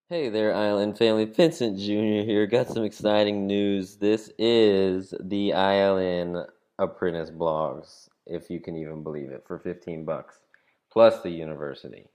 Hey there, ILN family. Vincent Jr. here. Got some exciting news. This is the ILN Apprentice Blogs, if you can even believe it, for 15 bucks, plus the university.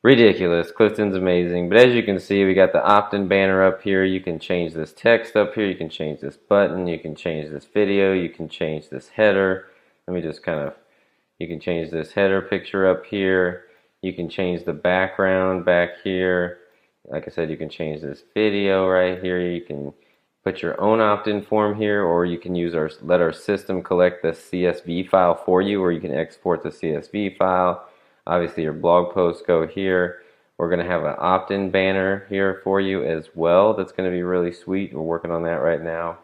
Ridiculous. Clifton's amazing. But as you can see, we got the Optin banner up here. You can change this text up here. You can change this button. You can change this video. You can change this header. Let me just you can change this header picture up here. You can change the background back here. Like I said, you can change this video right here. You can put your own opt-in form here, or you can let our system collect the CSV file for you, or you can export the CSV file. Obviously, your blog posts go here. We're going to have an opt-in banner here for you as well. That's going to be really sweet. We're working on that right now.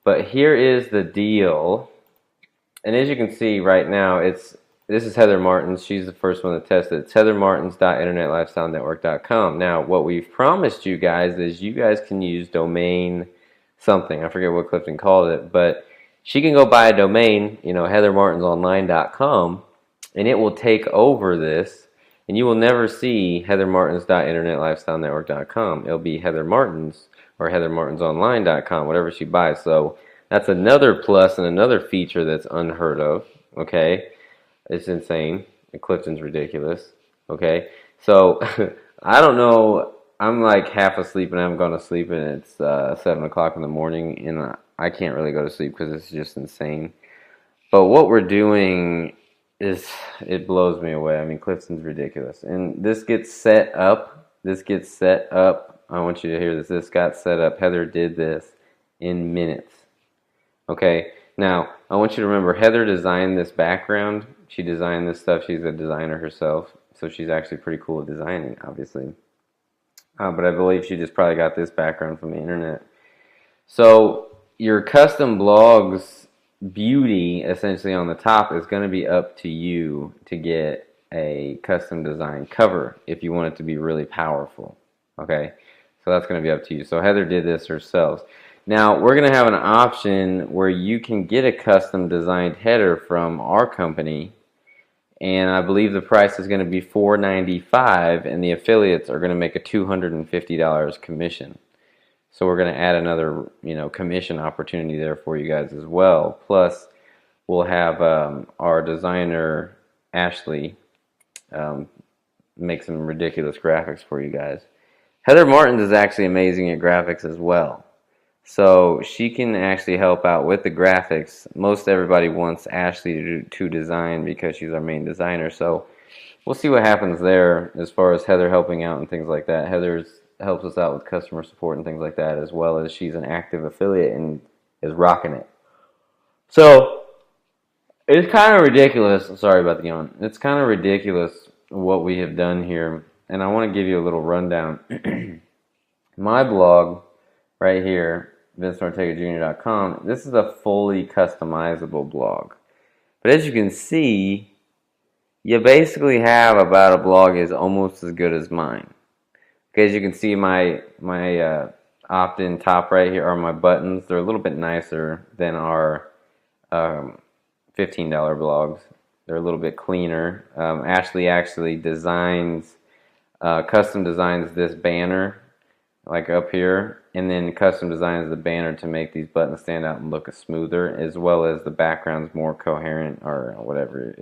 But here is the deal. And as you can see right now, this is Heather Martens. She's the first one to test it. It's heathermartens.internetlifestylenetwork.com. Now, what we've promised you guys is you guys can use domain something. I forget what Clifton called it, but she can go buy a domain, heathermartensonline.com, and it will take over this, and you will never see heathermartens.internetlifestylenetwork.com. It'll be Heather Martens or heathermartensonline.com, whatever she buys. So that's another plus and another feature that's unheard of. Okay, it's insane. Clifton's ridiculous. Okay, so I don't know. I'm like half asleep and I haven't gone to sleep, and it's 7 o'clock in the morning, and I can't really go to sleep because it's just insane. But what we're doing it blows me away. I mean, Clifton's ridiculous. And this gets set up. I want you to hear this. This got set up. Heather did this in minutes. Okay, now I want you to remember Heather designed this background. She designed this stuff. She's a designer herself, so she's actually pretty cool at designing, obviously. But I believe she just probably got this background from the internet. So your custom blogs beauty essentially on the top is going to be up to you to get a custom design cover if you want it to be really powerful. Okay, so that's going to be up to you. So Heather did this herself. Now we're going to have an option where you can get a custom designed header from our company, and I believe the price is going to be $4.95, and the affiliates are going to make a $250 commission. So we're going to add another, commission opportunity there for you guys as well. Plus, we'll have our designer Ashley make some ridiculous graphics for you guys. Heather Martens is actually amazing at graphics as well. So she can actually help out with the graphics. Most everybody wants Ashley to design because she's our main designer. So we'll see what happens there as far as Heather helping out and things like that. Heather helps us out with customer support and things like that, as well as she's an active affiliate and is rocking it. So it's kind of ridiculous. Sorry about the yawn. It's kind of ridiculous what we have done here, and I want to give you a little rundown. My blog right here, VinceOrtegaJr.com, this is a fully customizable blog. But as you can see, you basically have about a blog is almost as good as mine. Okay, as you can see, my opt-in top right here are my buttons. They're a little bit nicer than our $15 blogs. They're a little bit cleaner. Ashley actually custom designs this banner, like up here, and then custom designs the banner to make these buttons stand out and look smoother, as well as the background's more coherent, or whatever,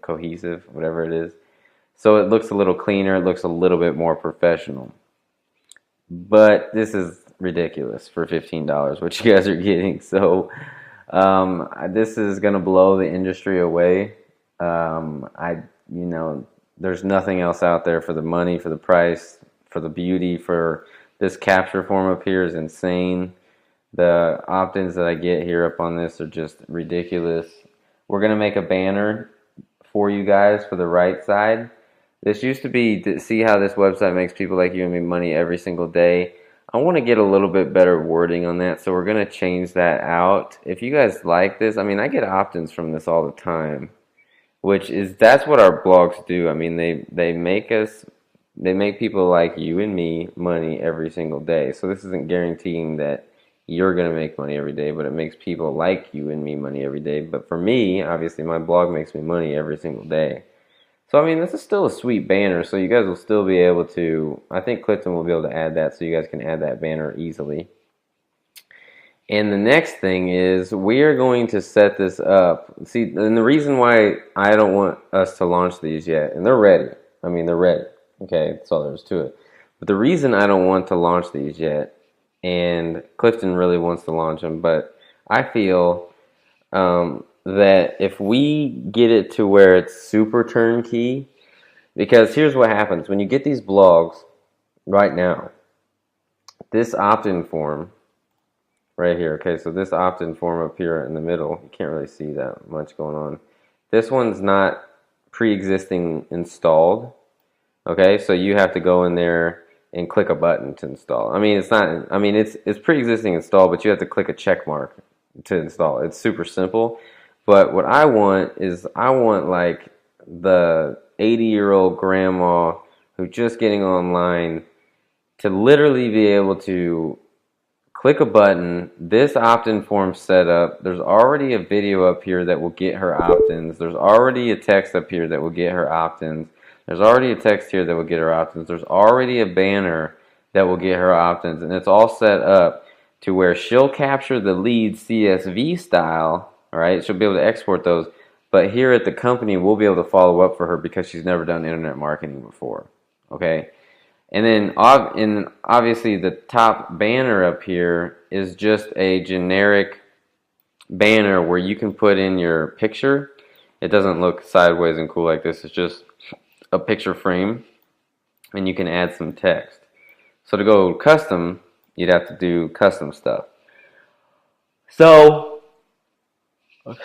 cohesive, whatever it is. So it looks a little cleaner, it looks a little bit more professional. But this is ridiculous for $15, what you guys are getting. So this is going to blow the industry away. There's nothing else out there for the money, for the price, for the beauty, for this capture form up here is insane. The opt-ins that I get here up on this are just ridiculous. We're going to make a banner for you guys for the right side. This used to be to see how this website makes people like you and me money every single day. I want to get a little bit better wording on that, so we're going to change that out. If you guys like this, I mean, I get opt-ins from this all the time, which is that's what our blogs do. I mean, they make people like you and me money every single day. So this isn't guaranteeing that you're going to make money every day, but it makes people like you and me money every day. But for me, obviously, my blog makes me money every single day. So, I mean, this is still a sweet banner, so you guys will still be able to, I think Clifton will be able to add that, so you guys can add that banner easily. And the next thing is, we are going to set this up. See, and the reason why I don't want us to launch these yet, and they're ready. I mean, they're ready. Okay, that's all there is to it. But the reason I don't want to launch these yet, and Clifton really wants to launch them, but I feel that if we get it to where it's super turnkey, because here's what happens when you get these blogs right now, this opt-in form right here, okay, so this opt-in form up here in the middle, you can't really see that much going on. This one's not pre-existing installed, okay, so you have to go in there and click a button to install. I mean, it's not, I mean, it's pre-existing installed, but you have to click a check mark to install. It's super simple. But what I want is I want like the 80-year-old grandma who's just getting online to literally be able to click a button, this opt-in form set up. There's already a video up here that will get her opt-ins. There's already a text up here that will get her opt-ins. There's already a text here that will get her opt-ins. There's already a banner that will get her opt-ins. And it's all set up to where she'll capture the leads CSV style. All right, she'll be able to export those, but here at the company, we'll be able to follow up for her because she's never done internet marketing before, okay? And then obviously the top banner up here is just a generic banner where you can put in your picture. It doesn't look sideways and cool like this. It's just a picture frame, and you can add some text. So to go custom, you'd have to do custom stuff. So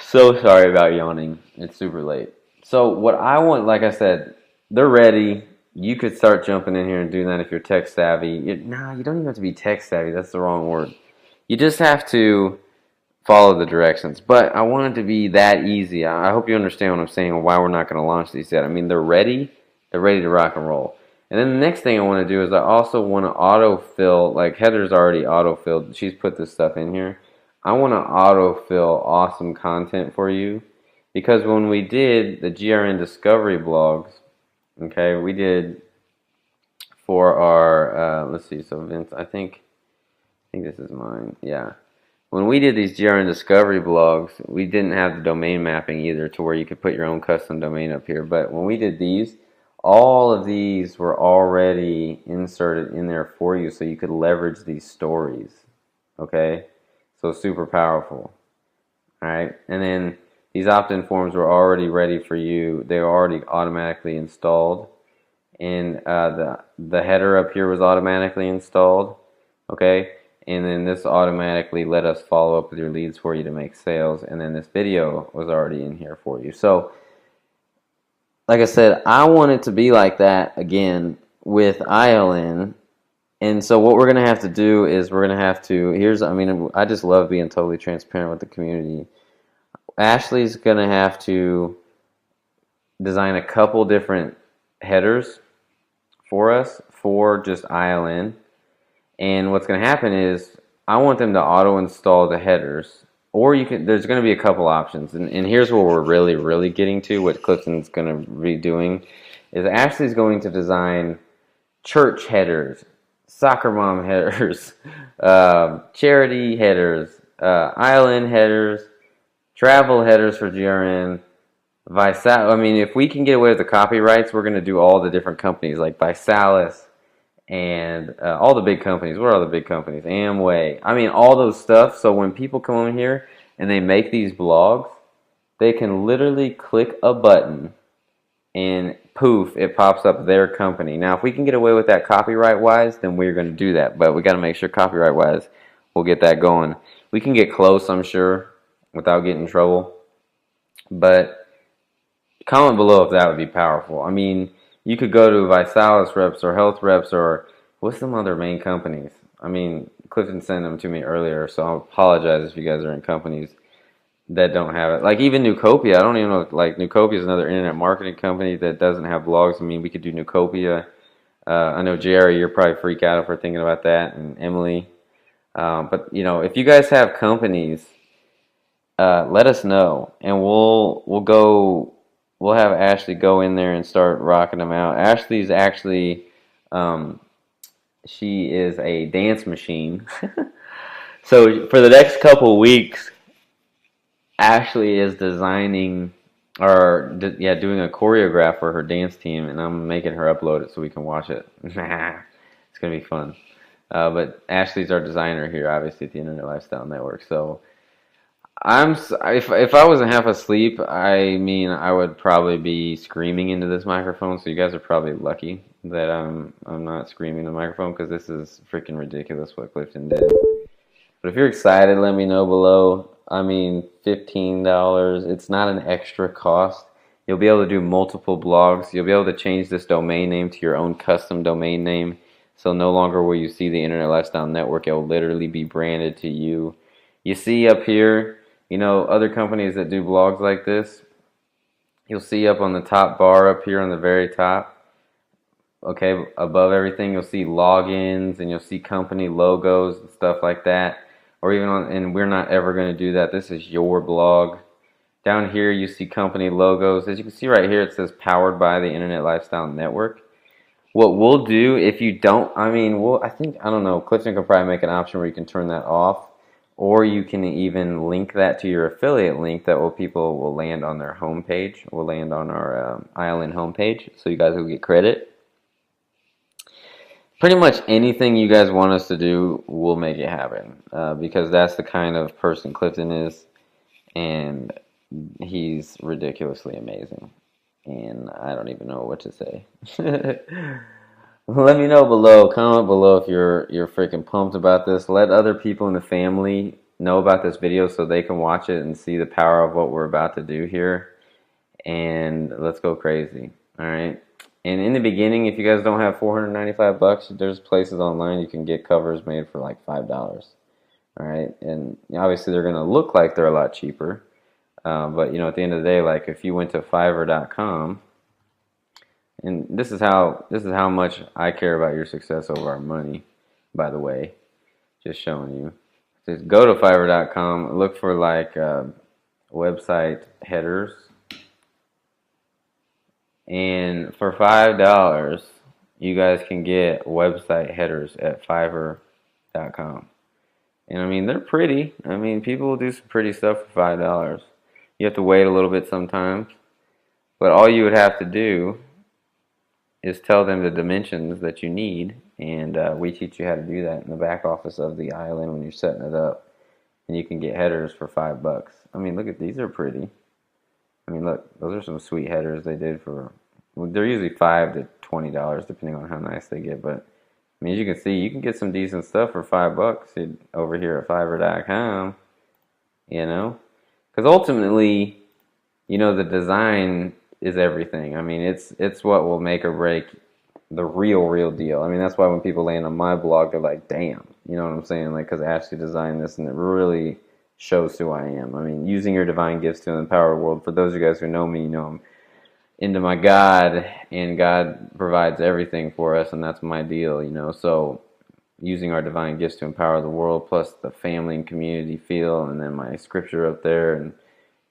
sorry about yawning. It's super late. So what I want, like I said, they're ready. You could start jumping in here and doing that if you're tech savvy. Nah, you don't even have to be tech savvy. That's the wrong word. You just have to follow the directions. But I want it to be that easy. I hope you understand what I'm saying and why we're not going to launch these yet. I mean, they're ready. They're ready to rock and roll. And then the next thing I want to do is I also want to autofill. Like Heather's already autofilled. She's put this stuff in here. I want to autofill awesome content for you, because when we did the GRN Discovery blogs, okay, we did for our, let's see, so Vince, I think this is mine, yeah. When we did these GRN Discovery blogs, we didn't have the domain mapping either to where you could put your own custom domain up here, but when we did these, all of these were already inserted in there for you so you could leverage these stories, okay? So super powerful. All right, and then these opt-in forms were already ready for you. They were already automatically installed, and the header up here was automatically installed. Okay, and then this automatically let us follow up with your leads for you to make sales. And then this video was already in here for you. So, like I said, I want it to be like that again with ILN. And so what we're going to have to do is we're going to have to, I mean, I just love being totally transparent with the community. Ashley's going to have to design a couple different headers for us for just ILN. And what's going to happen is I want them to auto install the headers, or there's going to be a couple options. And here's where we're really getting to, what Clifton's going to be doing, is Ashley's going to design church headers, soccer mom headers, charity headers, ILN headers, travel headers for GRN, I mean, if we can get away with the copyrights, we're going to do all the different companies like Visalis and all the big companies. What are all the big companies? Amway. I mean, all those stuff. So when people come in here and they make these blogs, they can literally click a button and poof, it pops up their company. Now, if we can get away with that copyright-wise, then we're going to do that. But we got to make sure copyright-wise we'll get that going. We can get close, I'm sure, without getting in trouble. But comment below if that would be powerful. I mean, you could go to Visalis reps or Health reps or what's some other main companies? I mean, Clifton sent them to me earlier, so I apologize if you guys are in companies that don't have it. Like even Newcopia, I don't even know. Like Newcopia is another internet marketing company that doesn't have blogs. I mean, we could do Newcopia. I know Jerry, you're probably freak out if we're thinking about that, and Emily. But you know, if you guys have companies, let us know, and we'll go. We'll have Ashley go in there and start rocking them out. Ashley's actually, she is a dance machine. So for the next couple of weeks, Ashley is designing or doing a choreograph for her dance team, and I'm making her upload it so we can watch it. It's gonna be fun. But Ashley's our designer here, obviously at the Internet Lifestyle Network. So if I wasn't half asleep, I mean I would probably be screaming into this microphone. So you guys are probably lucky that I'm not screaming in the microphone because this is freaking ridiculous what Clifton did. But if you're excited, let me know below. I mean, $15. It's not an extra cost. You'll be able to do multiple blogs. You'll be able to change this domain name to your own custom domain name. So no longer will you see the Internet Lifestyle Network. It will literally be branded to you. You see up here, you know, other companies that do blogs like this, you'll see up on the top bar up here on the very top, okay, above everything, you'll see logins and you'll see company logos and stuff like that. Or even on, and we're not ever going to do that. This is your blog. Down here, you see company logos. As you can see right here, it says powered by the Internet Lifestyle Network. What we'll do if you don't, I mean, I don't know, Clifton could probably make an option where you can turn that off. Or you can even link that to your affiliate link that people will land on their homepage. Will land on our ILN homepage, so you guys will get credit. Pretty much anything you guys want us to do, we'll make it happen. Because that's the kind of person Clifton is. And he's ridiculously amazing. And I don't even know what to say. Let me know below. Comment below if you're freaking pumped about this. Let other people in the family know about this video so they can watch it and see the power of what we're about to do here. And let's go crazy. All right. And in the beginning, if you guys don't have $495, there's places online you can get covers made for like $5. All right. And obviously they're going to look like they're a lot cheaper. But you know, at the end of the day, like if you went to Fiverr.com, and this is how much I care about your success over our money, by the way, just showing you. Just go to Fiverr.com, look for like website headers, and for $5, you guys can get website headers at Fiverr.com. And I mean, they're pretty. I mean, people will do some pretty stuff for $5. You have to wait a little bit sometimes, but all you would have to do is tell them the dimensions that you need, and we teach you how to do that in the back office of the ILN when you're setting it up, and you can get headers for $5. I mean, look at these, are pretty. I mean, look, those are some sweet headers they did for. Well, they're usually $5 to $20 depending on how nice they get, but I mean, as you can see, you can get some decent stuff for $5 over here at Fiverr.com. You know, because ultimately, you know, the design is everything. I mean, it's what will make or break the real deal. I mean, that's why when people land on my blog, they're like, damn, you know what I'm saying? Like, because Ashley designed this, and it really shows who I am. I mean, using your divine gifts to empower the world. For those of you guys who know me, you know I'm into my God, and God provides everything for us, and that's my deal, you know. So using our divine gifts to empower the world, plus the family and community feel, and then my scripture up there, and,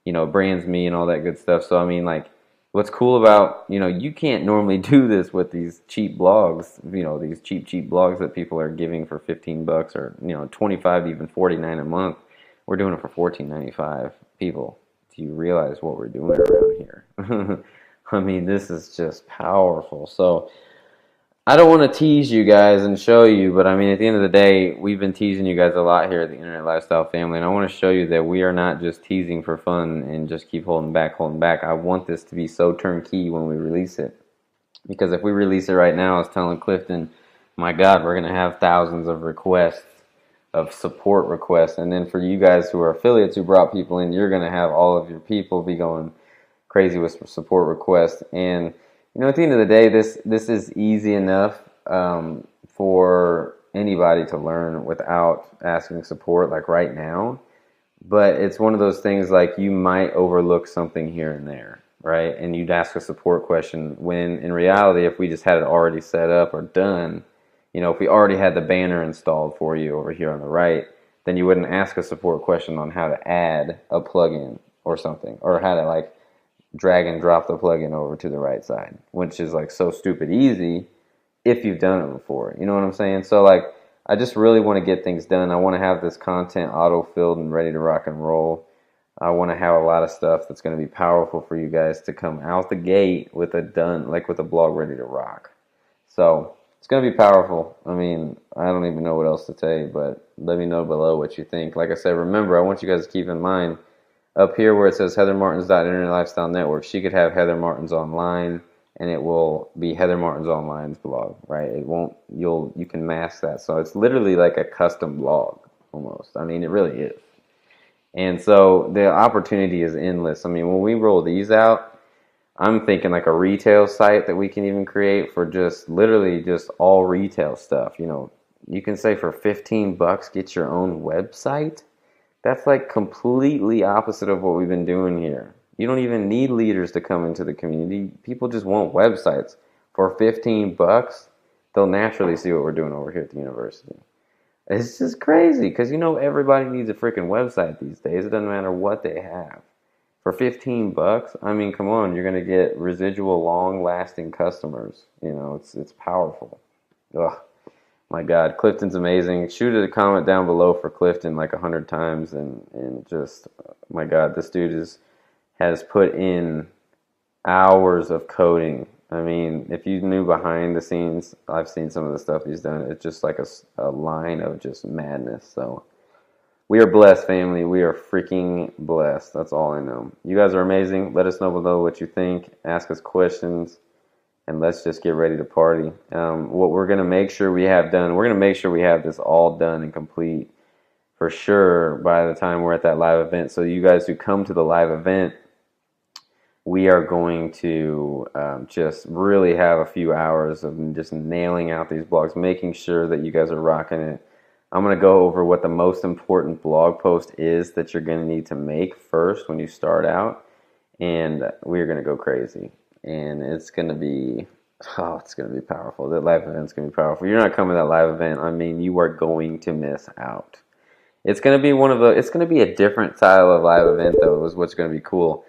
you know, brands me and all that good stuff. So, I mean, like, what's cool about, you know, you can't normally do this with these cheap blogs, you know, these cheap blogs that people are giving for $15 or, you know, 25, even $49 a month. We're doing it for $14.95. People, do you realize what we're doing around here? I mean, this is just powerful. So I don't want to tease you guys and show you, but I mean, at the end of the day, we've been teasing you guys a lot here at the Internet Lifestyle family, and I want to show you that we are not just teasing for fun and just keep holding back. I want this to be so turnkey when we release it, because if we release it right now, I was telling Clifton, my God, we're going to have thousands of requests, of support requests, and then for you guys who are affiliates who brought people in, you're going to have all of your people be going crazy with support requests. And At the end of the day, this is easy enough for anybody to learn without asking support, like right now. But it's one of those things like you might overlook something here and there, right? And you'd ask a support question when in reality, if we just had it already set up or done, if we already had the banner installed for you over here on the right, then you wouldn't ask a support question on how to add a plugin or something, or how to like drag and drop the plugin over to the right side, which is like so stupid easy if you've done it before. You know what I'm saying? So like, I just really want to get things done. I want to have this content auto-filled and ready to rock and roll. I want to have a lot of stuff that's going to be powerful for you guys to come out the gate with with a blog ready to rock. So it's going to be powerful. I mean, I don't even know what else to say, but let me know below what you think. Like I said, remember, I want you guys to keep in mind up here where it says HeatherMartens.Internet Lifestyle Network, she could have Heather Martens Online, and it will be Heather Martens Online's blog, right? It won't, you can mask that. So it's literally like a custom blog almost. I mean, it really is. And so the opportunity is endless. I mean, when we roll these out, I'm thinking like a retail site that we can even create for just literally just all retail stuff. You can say for $15, get your own website. That's like completely opposite of what we've been doing here. You don't even need leaders to come into the community. People just want websites. For $15, they'll naturally see what we're doing over here at the university. It's just crazy because everybody needs a freaking website these days. It doesn't matter what they have. For $15, I mean, come on, you're gonna get residual, long-lasting customers. It's powerful. Ugh. My God, Clifton's amazing. Shoot a comment down below for Clifton like 100 times, and just, my God, this dude has put in hours of coding. I mean, if you knew behind the scenes, I've seen some of the stuff he's done. It's just like a line of just madness. So we are blessed, family. We are freaking blessed. That's all I know. You guys are amazing. Let us know below what you think. Ask us questions. And let's just get ready to party. What we're going to make sure we have done, we're going to make sure we have this all done and complete for sure by the time we're at that live event. So you guys who come to the live event, we are going to just really have a few hours of just nailing out these blogs, making sure that you guys are rocking it. I'm going to go over what the most important blog post is that you're going to need to make first when you start out. And we're going to go crazy. And it's going to be powerful. That live event's going to be powerful. You're not coming to that live event. I mean, you are going to miss out. It's going to be it's going to be a different style of live event, though, is what's going to be cool.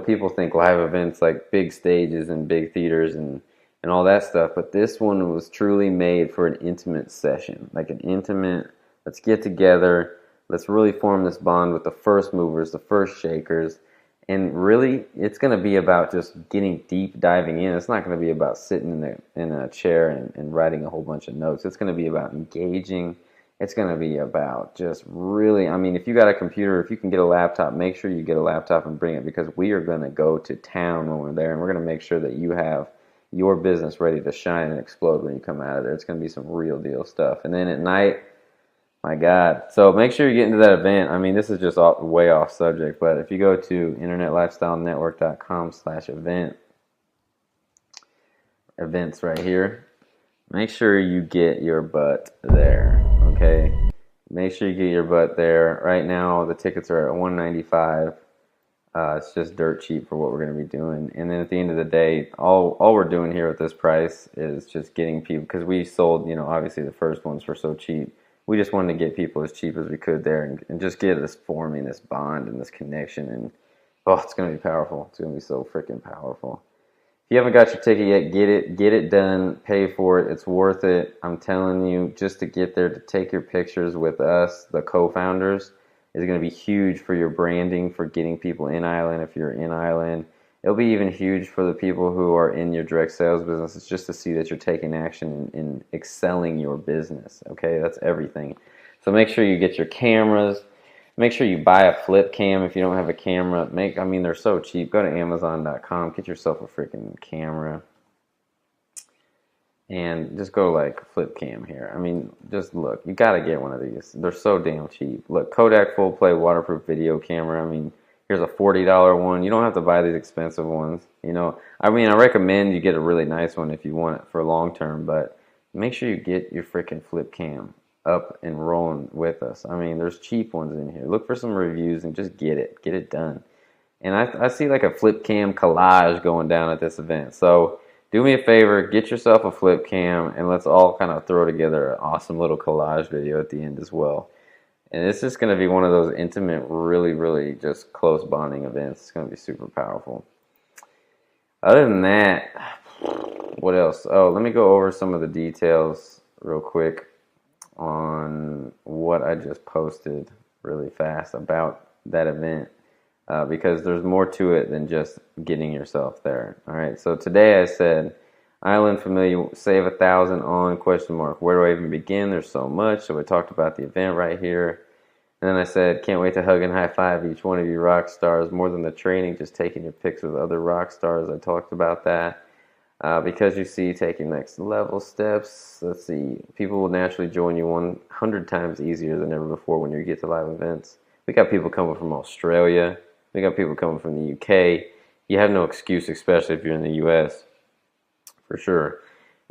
People think live events like big stages and big theaters and all that stuff, but this one was truly made for an intimate session, like an intimate, let's get together, let's really form this bond with the first movers, the first shakers. And really, it's going to be about just getting deep diving in. It's not going to be about sitting in a chair and writing a whole bunch of notes. It's going to be about engaging. It's going to be about just really, I mean, if you got a computer, if you can get a laptop, make sure you get a laptop and bring it, because we are going to go to town when we're there, and we're going to make sure that you have your business ready to shine and explode when you come out of there. It's going to be some real deal stuff. And then at night, my God. So make sure you get into that event. I mean, this is just way off subject, but if you go to internetlifestylenetwork.com/event, events right here, make sure you get your butt there, okay? Make sure you get your butt there. Right now, the tickets are at $195. It's just dirt cheap for what we're going to be doing. And then at the end of the day, all we're doing here with this price is just getting people, because we sold, obviously the first ones for so cheap. We just wanted to get people as cheap as we could there and just get us forming this bond and this connection. And, it's going to be powerful. It's going to be so freaking powerful. If you haven't got your ticket yet, get it done, pay for it. It's worth it. I'm telling you, just to get there, to take your pictures with us, the co-founders, is going to be huge for your branding, for getting people in ILN if you're in ILN. It'll be even huge for the people who are in your direct sales business. It's just to see that you're taking action in excelling your business. Okay, that's everything. So make sure you get your cameras. Make sure you buy a flip cam if you don't have a camera. They're so cheap. Go to Amazon.com. Get yourself a freaking camera. And just go like flip cam here. Just look. You got to get one of these. They're so damn cheap. Look, Kodak Full Play waterproof video camera. You're here's a $40 one. You don't have to buy these expensive ones. You know, I mean, I recommend you get a really nice one if you want it for long term, but make sure you get your freaking flip cam up and rolling with us. I mean, there's cheap ones in here. Look for some reviews and just get it done. And I see like a flip cam collage going down at this event. So do me a favor, get yourself a flip cam, and let's all kind of throw together an awesome little collage video at the end as well. And it's just going to be one of those intimate, really, really just close bonding events. It's going to be super powerful. Other than that, what else? Oh, let me go over some of the details real quick on what I just posted really fast about that event. Because there's more to it than just getting yourself there. All right, so today I said, ILN familiar, save 1,000 on ? Where do I even begin? There's so much. So we talked about the event right here. And then I said, can't wait to hug and high five each one of you rock stars. More than the training, just taking your pics with other rock stars. I talked about that. Because you see, taking next level steps. Let's see, people will naturally join you 100 times easier than ever before when you get to live events. We got people coming from Australia. We got people coming from the UK. You have no excuse, especially if you're in the US, for sure.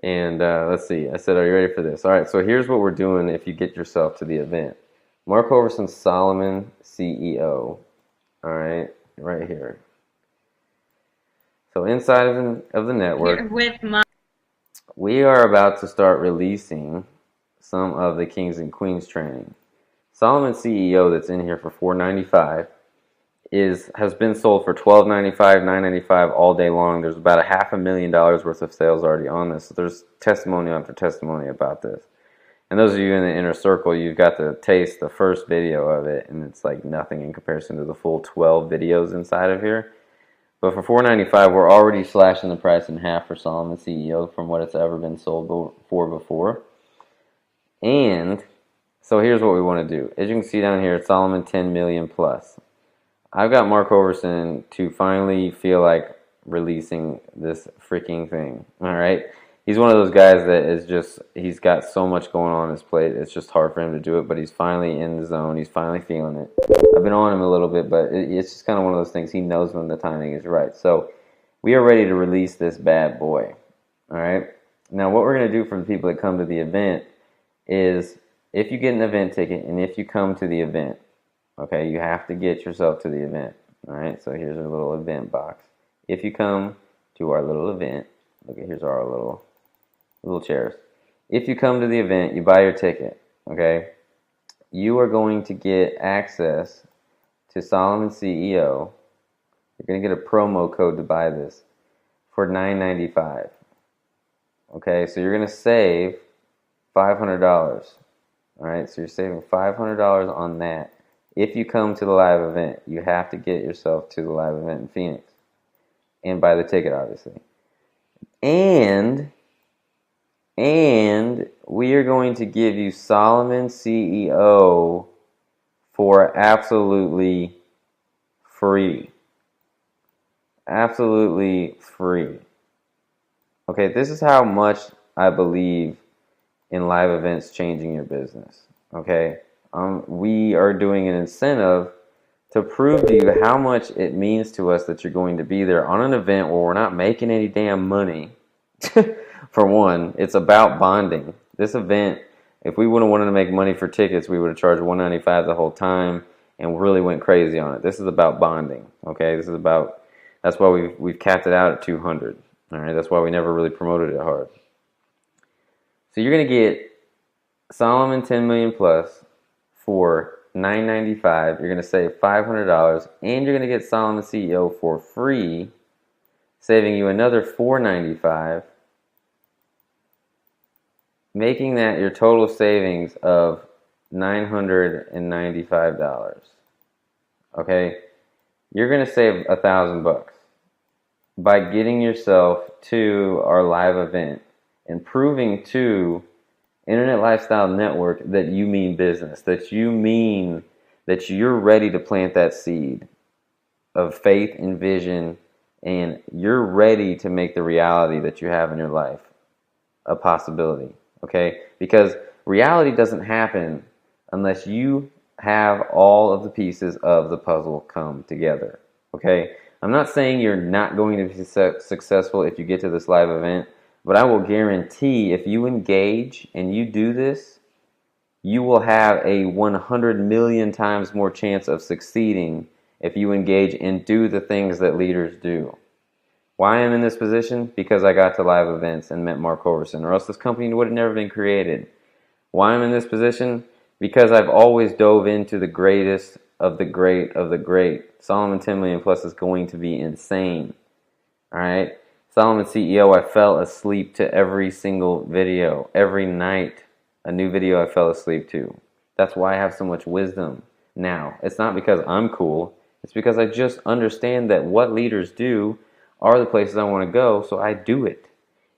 And let's see. I said, are you ready for this? All right, so here's what we're doing if you get yourself to the event. Mark Overson, Solomon, CEO. All right here. So inside of the network, we are about to start releasing some of the Kings and Queens training. Solomon CEO that's in here for $495 has been sold for $12.95, $9.95 all day long. There's about $500,000 worth of sales already on this. So there's testimony after testimony about this. And those of you in the inner circle, you've got to taste the first video of it, and it's like nothing in comparison to the full 12 videos inside of here. But for $495, we're already slashing the price in half for Solomon CEO from what it's ever been sold for before. And so here's what we want to do. As you can see down here, it's Solomon 10 million plus. I've got Mark Overson to finally feel like releasing this freaking thing. All right. He's one of those guys that is just, he's got so much going on his plate. It's just hard for him to do it, but he's finally in the zone. He's finally feeling it. I've been on him a little bit, but it's just kind of one of those things. He knows when the timing is right. So we are ready to release this bad boy. All right. Now, what we're going to do for the people that come to the event is if you get an event ticket and if you come to the event, okay, you have to get yourself to the event. All right, so here's our little event box. If you come to our little event, look, here's our little chairs. If you come to the event, you buy your ticket, okay, you are going to get access to Solomon CEO. You're going to get a promo code to buy this for $9.95. Okay, so you're going to save $500. All right, so you're saving $500 on that. If you come to the live event, you have to get yourself to the live event in Phoenix and buy the ticket, obviously. And we are going to give you Solomon CEO for absolutely free. Absolutely free. Okay, this is how much I believe in live events changing your business. Okay. We are doing an incentive to prove to you how much it means to us that you're going to be there on an event where we're not making any damn money. For one, it's about bonding. This event, if we would have wanted to make money for tickets, we would have charged $195 the whole time and really went crazy on it. This is about bonding. Okay, this is about. That's why we've capped it out at $200. All right, that's why we never really promoted it hard. So you're gonna get Solomon 10 million plus for $9.95, you're going to save $500, and you're going to get Solomon CEO for free, saving you another $4.95, making that your total savings of $995. Okay, you're going to save $1,000 by getting yourself to our live event and proving to Internet Lifestyle Network that you mean business, that you mean that you're ready to plant that seed of faith and vision, and you're ready to make the reality that you have in your life a possibility, okay? Because reality doesn't happen unless you have all of the pieces of the puzzle come together. Okay? I'm not saying you're not going to be successful if you get to this live event, but I will guarantee if you engage and you do this, you will have a 100 million times more chance of succeeding if you engage and do the things that leaders do. Why I'm in this position? Because I got to live events and met Mark Overson, or else this company would have never been created. Why I'm in this position? Because I've always dove into the greatest of the great of the great. Solomon 10 million plus is going to be insane. Alright? Solomon CEO, I fell asleep to every single video. Every night, a new video I fell asleep to. That's why I have so much wisdom now. It's not because I'm cool. It's because I just understand that what leaders do are the places I want to go, so I do it.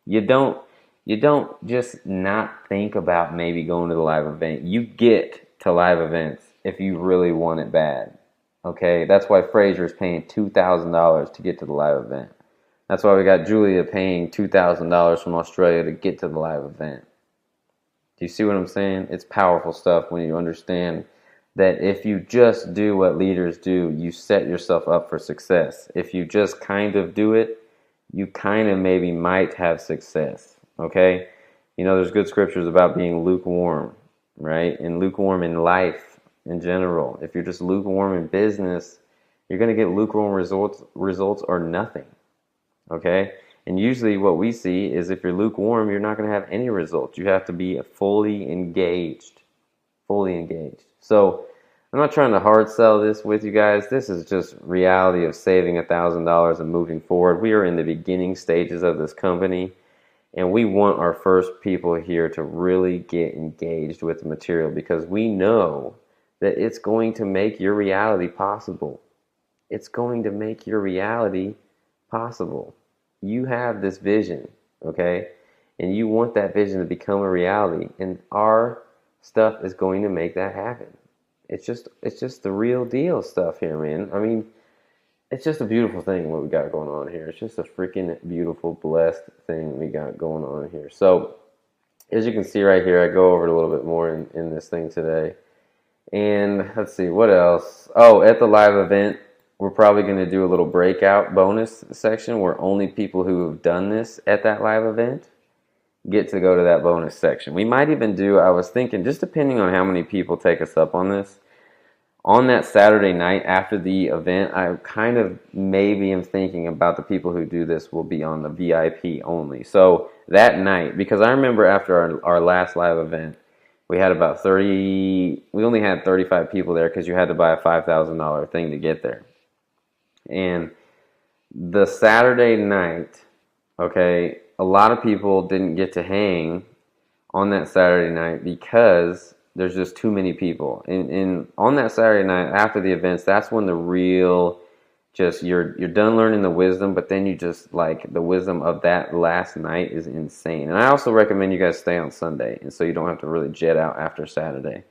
You don't just not think about maybe going to the live event. You get to live events if you really want it bad. Okay? That's why Fraser is paying $2,000 to get to the live event. That's why we got Julia paying $2,000 from Australia to get to the live event. Do you see what I'm saying? It's powerful stuff when you understand that if you just do what leaders do, you set yourself up for success. If you just kind of do it, you kind of maybe might have success. Okay? You know, there's good scriptures about being lukewarm, right? And lukewarm in life in general. If you're just lukewarm in business, you're going to get lukewarm results or nothing. Okay? And usually what we see is if you're lukewarm, you're not going to have any results. You have to be fully engaged. Fully engaged. So I'm not trying to hard sell this with you guys. This is just reality of saving $1,000 and moving forward. We are in the beginning stages of this company, and we want our first people here to really get engaged with the material because we know that it's going to make your reality possible. It's going to make your reality possible. You have this vision, okay? And you want that vision to become a reality, and our stuff is going to make that happen. It's just the real deal stuff here, man. I mean, it's just a beautiful thing what we got going on here. It's just a freaking beautiful, blessed thing we got going on here. So, as you can see right here, I go over it a little bit more in this thing today. And let's see, what else? Oh, at the live event, we're probably going to do a little breakout bonus section where only people who have done this at that live event get to go to that bonus section. We might even do, I was thinking, just depending on how many people take us up on this, on that Saturday night after the event, I kind of maybe am thinking about the people who do this will be on the VIP only. So that night, because I remember after our last live event, we had about 30, we only had 35 people there because you had to buy a $5,000 thing to get there. And the Saturday night, okay, a lot of people didn't get to hang on that Saturday night because there's just too many people. And on that Saturday night after the events, that's when the real, just you're done learning the wisdom, but then you just like the wisdom of that last night is insane. And I also recommend you guys stay on Sunday, and so you don't have to really jet out after Saturday.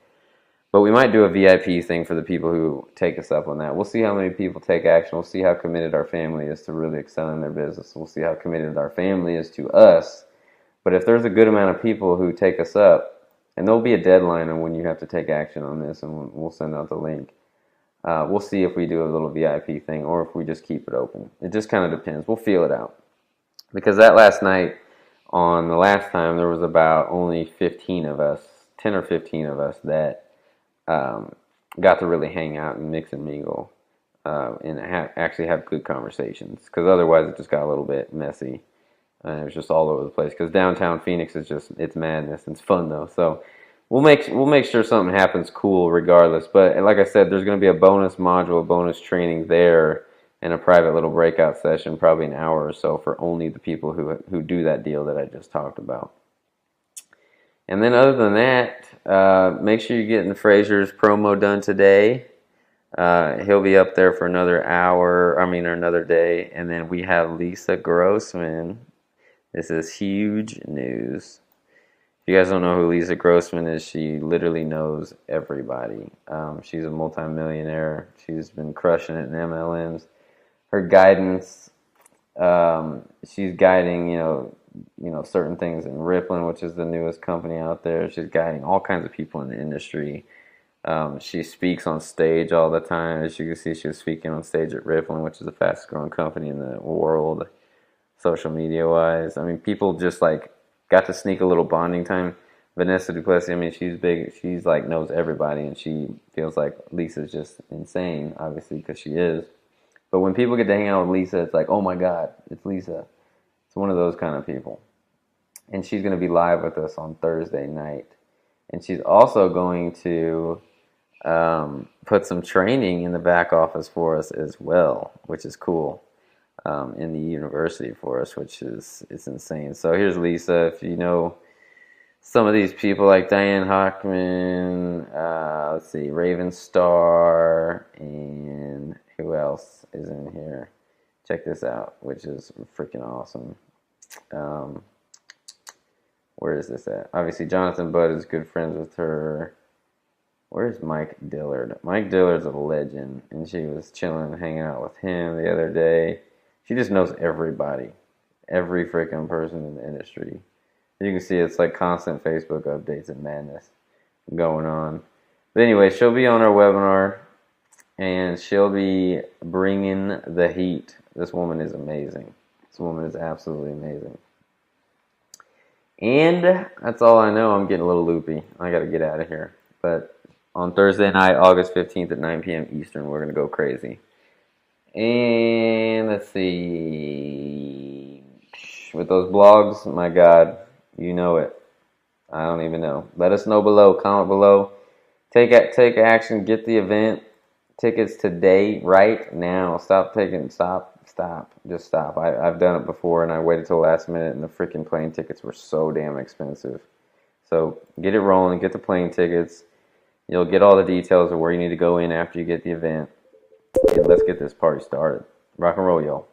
But we might do a VIP thing for the people who take us up on that. We'll see how many people take action. We'll see how committed our family is to really excelling their business. We'll see how committed our family is to us. But if there's a good amount of people who take us up, and there'll be a deadline on when you have to take action on this, and we'll send out the link. We'll see if we do a little VIP thing or if we just keep it open. It just kind of depends. We'll feel it out. Because that last night, on the last time, there was about only 15 of us, 10 or 15 of us that got to really hang out and mix and mingle and actually have good conversations. Because otherwise it just got a little bit messy. It was just all over the place. Because downtown Phoenix is just, it's madness. It's fun though. So we'll make sure something happens cool regardless. But like I said, there's going to be a bonus module, a bonus training there, and a private little breakout session, probably an hour or so, for only the people who do that deal that I just talked about. And then other than that, make sure you're getting Fraser's promo done today. He'll be up there for another hour, or another day. And then we have Lisa Grossman. This is huge news. If you guys don't know who Lisa Grossman is, she literally knows everybody. She's a multimillionaire. She's been crushing it in MLMs. Her guidance, she's guiding, certain things in Rippling, which is the newest company out there. She's guiding all kinds of people in the industry She speaks on stage all the time. As you can see, she was speaking on stage at Rippling, which is the fastest growing company in the world, social media wise. I mean, people just like got to sneak a little bonding time. Vanessa Duplessis, I mean, she's big. She's like knows everybody, and she feels like Lisa's just insane, obviously, because she is. But when people get to hang out with Lisa, it's like, oh my God, it's Lisa. It's one of those kind of people. And she's going to be live with us on Thursday night. And she's also going to put some training in the back office for us as well, which is cool, in the university for us, which is it's insane. So here's Lisa. If you know some of these people like Diane Hockman, let's see, Raven Star, and who else is in here? Check this out, which is freaking awesome. Where is this at? Obviously, Jonathan Budd is good friends with her. Where's Mike Dillard? Mike Dillard's a legend, and she was chilling, hanging out with him the other day. She just knows everybody, every freaking person in the industry. As you can see, it's like constant Facebook updates and madness going on. But anyway, she'll be on our webinar, and she'll be bringing the heat. This woman is amazing. This woman is absolutely amazing. And that's all I know. I'm getting a little loopy. I got to get out of here. But on Thursday night, August 15th at 9 p.m. Eastern, we're going to go crazy. And let's see. With those blogs, my God, you know it. I don't even know. Let us know below. Comment below. Take action. Get the event tickets today, right now. Stop. Just stop. I've done it before, and I waited till the last minute, and the freaking plane tickets were so damn expensive. So get it rolling. Get the plane tickets. You'll get all the details of where you need to go in after you get the event. And let's get this party started. Rock and roll, y'all.